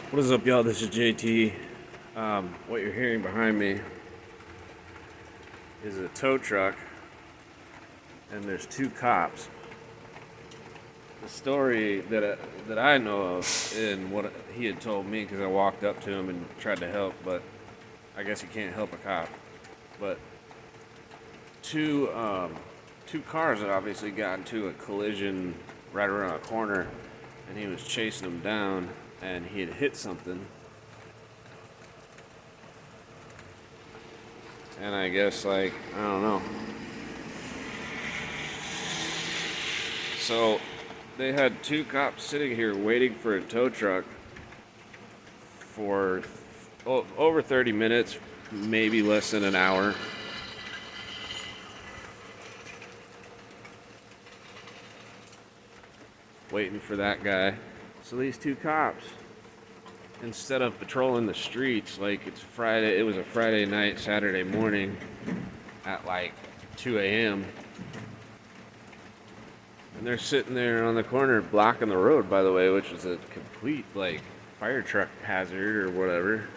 What is up, y'all? This is JT. What you're hearing behind me is a tow truck, and there's two cops. The story that I know of, and what he had told me, because I walked up to him and tried to help, but I guess you can't help a cop. But two two cars had obviously got into a collision right around a corner, and he was chasing them down, and he had hit something. And I guess, like, I don't know. So they had two cops sitting here waiting for a tow truck for over 30 minutes, maybe less than an hour. Waiting for that guy. So these two cops, instead of patrolling the streets like it was a Friday night, Saturday morning at like 2 a.m. And they're sitting there on the corner blocking the road, by the way, which was a complete, like, fire truck hazard or whatever.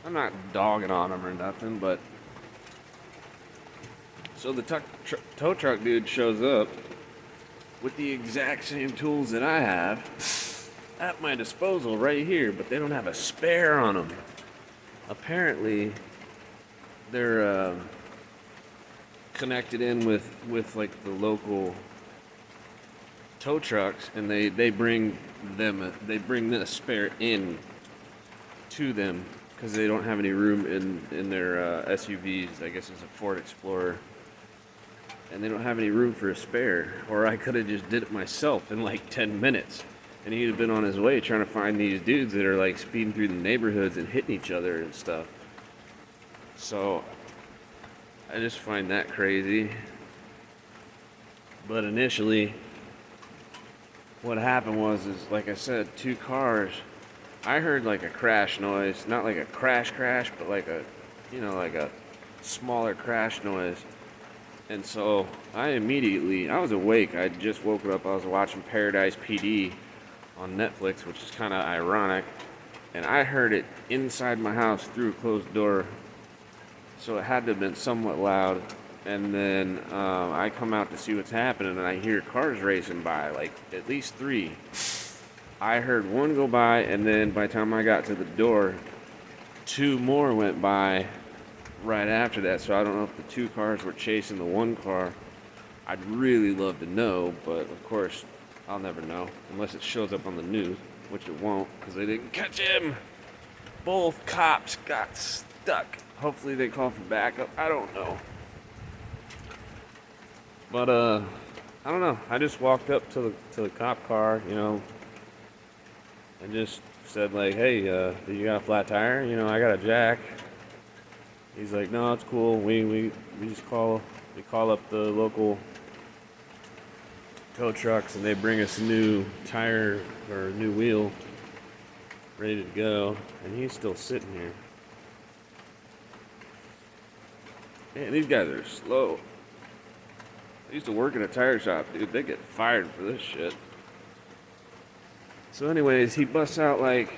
I'm not dogging on them or nothing, but. So the tow truck dude shows up with the exact same tools that I have at my disposal right here, but they don't have a spare on them. Apparently, they're connected in with like the local tow trucks, and they bring the spare in to them because they don't have any room in their SUVs. I guess it's a Ford Explorer, and they don't have any room for a spare. Or I could have just did it myself in like 10 minutes, and he'd have been on his way trying to find these dudes that are like speeding through the neighborhoods and hitting each other and stuff. So I just find that crazy. But initially, what happened was, like I said, two cars. I heard like a crash noise, not like a crash, but like like a smaller crash noise. And so I was awake. I just woken up. I was watching Paradise PD on Netflix, which is kind of ironic. And I heard it inside my house through a closed door. So it had to have been somewhat loud. And then I come out to see what's happening, and I hear cars racing by, like at least three. I heard one go by, and then by the time I got to the door, two more went by right after that. So I don't know if the two cars were chasing the one car. I'd really love to know, but of course, I'll never know unless it shows up on the news, which it won't because they didn't catch him. Both cops got stuck. Hopefully they call for backup. I don't know. But I don't know. I just walked up to the cop car, and just said like, "Hey, do you got a flat tire? I got a jack." He's like, "No, it's cool. We just call up the local tow trucks, and they bring us a new tire or a new wheel, ready to go." And he's still sitting here. Man, these guys are slow. I used to work in a tire shop, dude. They get fired for this shit. So, anyways, he busts out like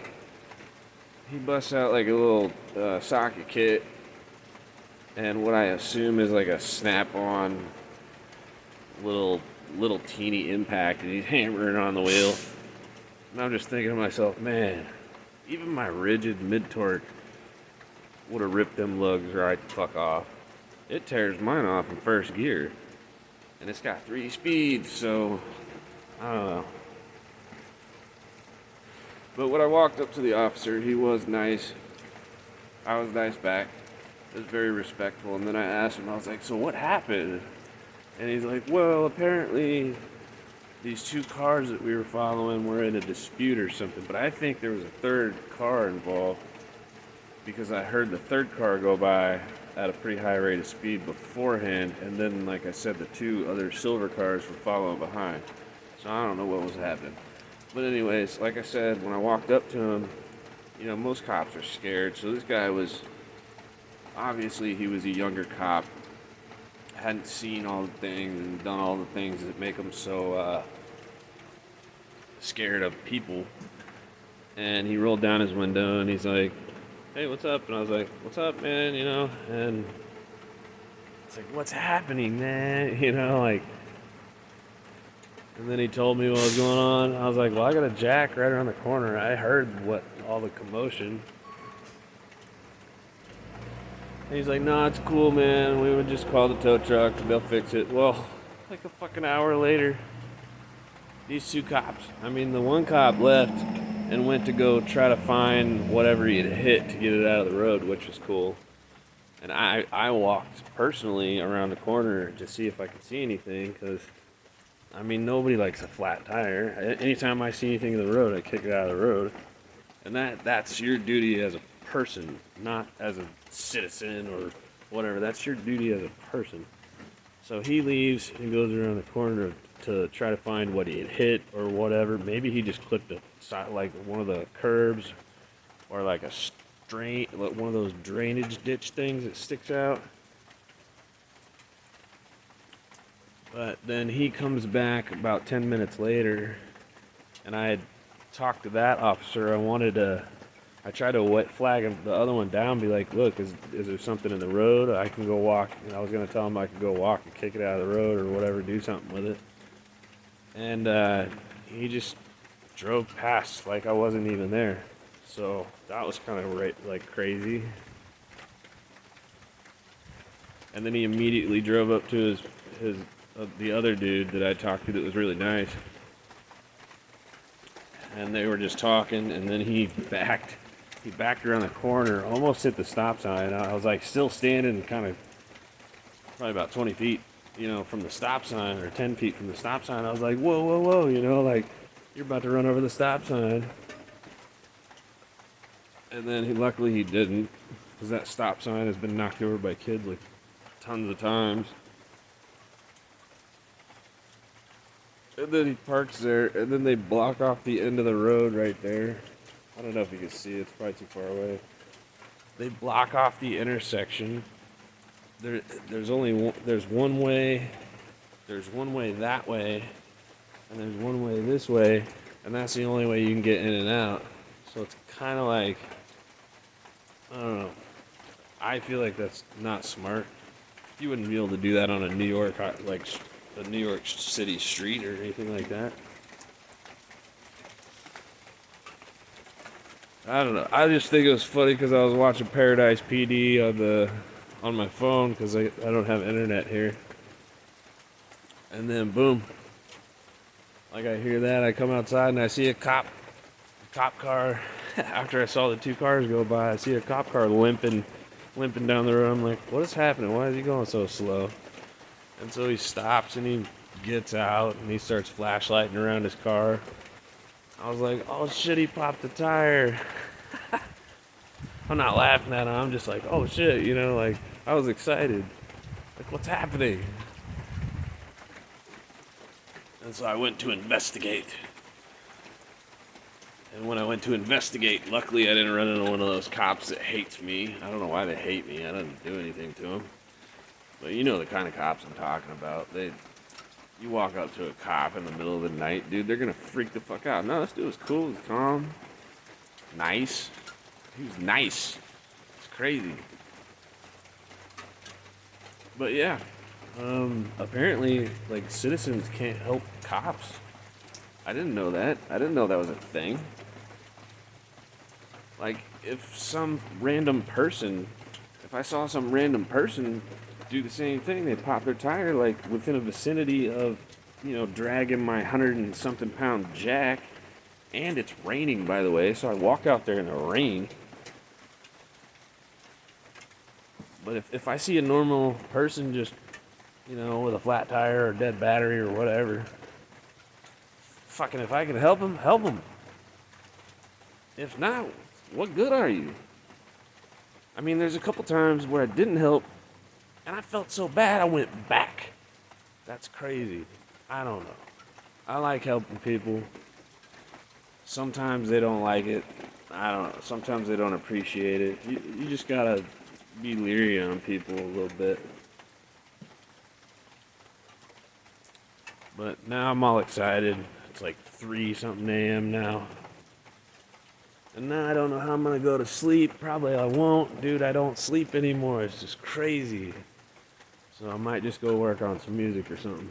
a little socket kit, and what I assume is like a snap-on little teeny impact, and he's hammering on the wheel. And I'm just thinking to myself, man, even my rigid mid-torque would have ripped them lugs right the fuck off. It tears mine off in first gear. And it's got 3 speeds, so I don't know. But when I walked up to the officer, he was nice. I was nice back. It was very respectful. And then I asked him, I was like, "So what happened?" And he's like, "Well, apparently these two cars that we were following were in a dispute or something. But I think there was a third car involved because I heard the third car go by at a pretty high rate of speed beforehand, and then, like I said, the two other silver cars were following behind. So I don't know what was happening." But anyways, like I said, when I walked up to him, most cops are scared. So this guy was, obviously he was a younger cop, hadn't seen all the things and done all the things that make him so scared of people. And he rolled down his window and he's like, "Hey, what's up?" And I was like, "What's up, man?" And it's like, "What's happening, man?" Like. And then he told me what was going on. I was like, "Well, I got a jack right around the corner. I heard all the commotion." And he's like, "No, it's cool, man. We would just call the tow truck. They'll fix it." Well, like a fucking hour later, these two cops. I mean, the one cop left and went to go try to find whatever he had hit to get it out of the road, which was cool. And I walked personally around the corner to see if I could see anything, because, I mean, nobody likes a flat tire. Anytime I see anything in the road, I kick it out of the road. And that's your duty as a person, not as a citizen or whatever. That's your duty as a person. So he leaves and goes around the corner to try to find what he had hit or whatever. Maybe he just clipped like one of the curbs, or like like one of those drainage ditch things that sticks out. But then he comes back about 10 minutes later, and I had talked to that officer. I tried to wet flag him, the other one down, be like, "Look, is there something in the road? I can go walk." And I was going to tell him I could go walk and kick it out of the road or whatever, do something with it. And he just drove past like I wasn't even there. So that was kind of like crazy. And then he immediately drove up to his the other dude that I talked to that was really nice. And they were just talking, and then he backed around the corner, almost hit the stop sign. I was like still standing kind of probably about 20 feet, from the stop sign, or 10 feet from the stop sign. I was like, "Whoa, whoa, whoa," like, you're about to run over the stop sign. And then luckily he didn't, because that stop sign has been knocked over by kids like tons of times. And then he parks there, and then they block off the end of the road right there. I don't know if you can see it, it's probably too far away. They block off the intersection. There's one way, there's one way that way, and there's one way this way, and that's the only way you can get in and out. So it's kind of like, I don't know. I feel like that's not smart. You wouldn't be able to do that on a New York, like a New York City street or anything like that. I don't know. I just think it was funny because I was watching Paradise PD on my phone, because I don't have internet here. And then boom, like, I hear that, I come outside and I see a cop car. After I saw the two cars go by, I see a cop car limping down the road. I'm like, what is happening? Why is he going so slow? And so he stops and he gets out and he starts flashlighting around his car. I was like, "Oh shit, he popped the tire." I'm not laughing at him. I'm just like, "Oh shit," like, I was excited. Like, what's happening? And so I went to investigate. And when I went to investigate, luckily I didn't run into one of those cops that hates me. I don't know why they hate me. I didn't do anything to them. But you know the kind of cops I'm talking about. You walk up to a cop in the middle of the night, dude, they're gonna freak the fuck out. No, this dude was cool, he was calm, nice. He was nice. It's crazy. But yeah, apparently, like, citizens can't help cops. I didn't know that. I didn't know that was a thing. Like, if I saw some random person do the same thing, they pop their tire, like, within a vicinity of, dragging my 100 and something pound jack. And it's raining, by the way, so I walk out there in the rain. But if I see a normal person just, with a flat tire or dead battery or whatever, fucking, if I can help them, help them. If not, what good are you? I mean, there's a couple times where I didn't help, and I felt so bad I went back. That's crazy. I don't know. I like helping people. Sometimes they don't like it. I don't know. Sometimes they don't appreciate it. You just gotta be leery on people a little bit. But now I'm all excited. It's like 3 something a.m. now. And now I don't know how I'm gonna go to sleep. Probably I won't. Dude, I don't sleep anymore. It's just crazy. So I might just go work on some music or something.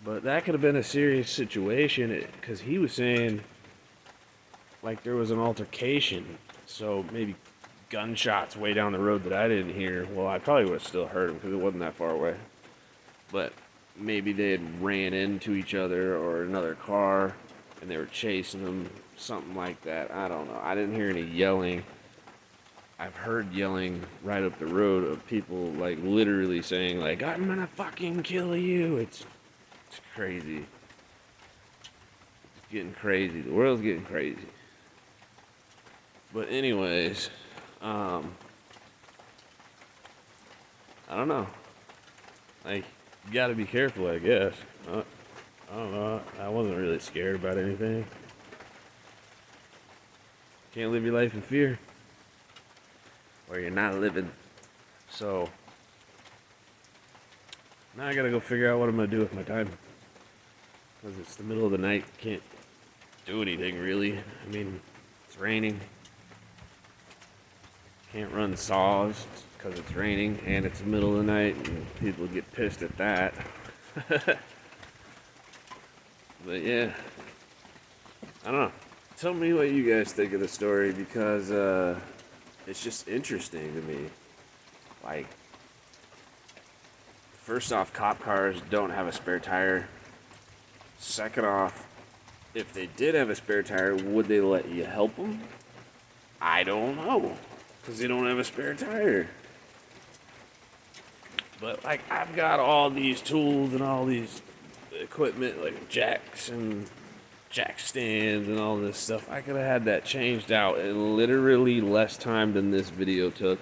But that could have been a serious situation because he was saying like there was an altercation. So maybe gunshots way down the road that I didn't hear. Well, I probably would have still heard them because it wasn't that far away. But maybe they had ran into each other or another car and they were chasing them, something like that. I don't know. I didn't hear any yelling. I've heard yelling right up the road of people like literally saying like I'm gonna fucking kill you. It's crazy. It's getting crazy. The world's getting crazy. But anyways, I don't know. Like, you gotta be careful, I guess. I don't know. I wasn't really scared about anything. Can't live your life in fear, or you're not living. So, now I gotta go figure out what I'm gonna do with my time. Because it's the middle of the night. Can't do anything, really. I mean, it's raining. Can't run saws because it's raining and it's the middle of the night and people get pissed at that. But yeah, I don't know. Tell me what you guys think of the story because it's just interesting to me. Like, first off, cop cars don't have a spare tire. Second off, if they did have a spare tire, would they let you help them? I don't know. Because they don't have a spare tire. But, like, I've got all these tools and all these equipment, like jacks and jack stands and all this stuff. I could have had that changed out in literally less time than this video took.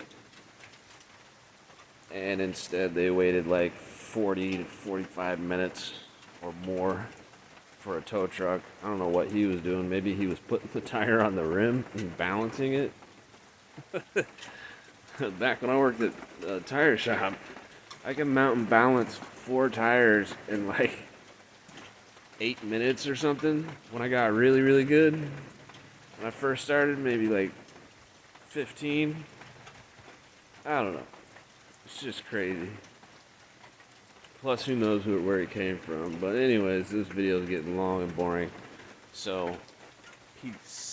And instead, they waited like 40 to 45 minutes or more for a tow truck. I don't know what he was doing. Maybe he was putting the tire on the rim and balancing it. Back when I worked at a tire shop, I could mount and balance 4 tires in like 8 minutes or something. When I got really, really good, when I first started, maybe like 15. I don't know. It's just crazy. Plus, who knows where it came from. But anyways, this video is getting long and boring. So, peace.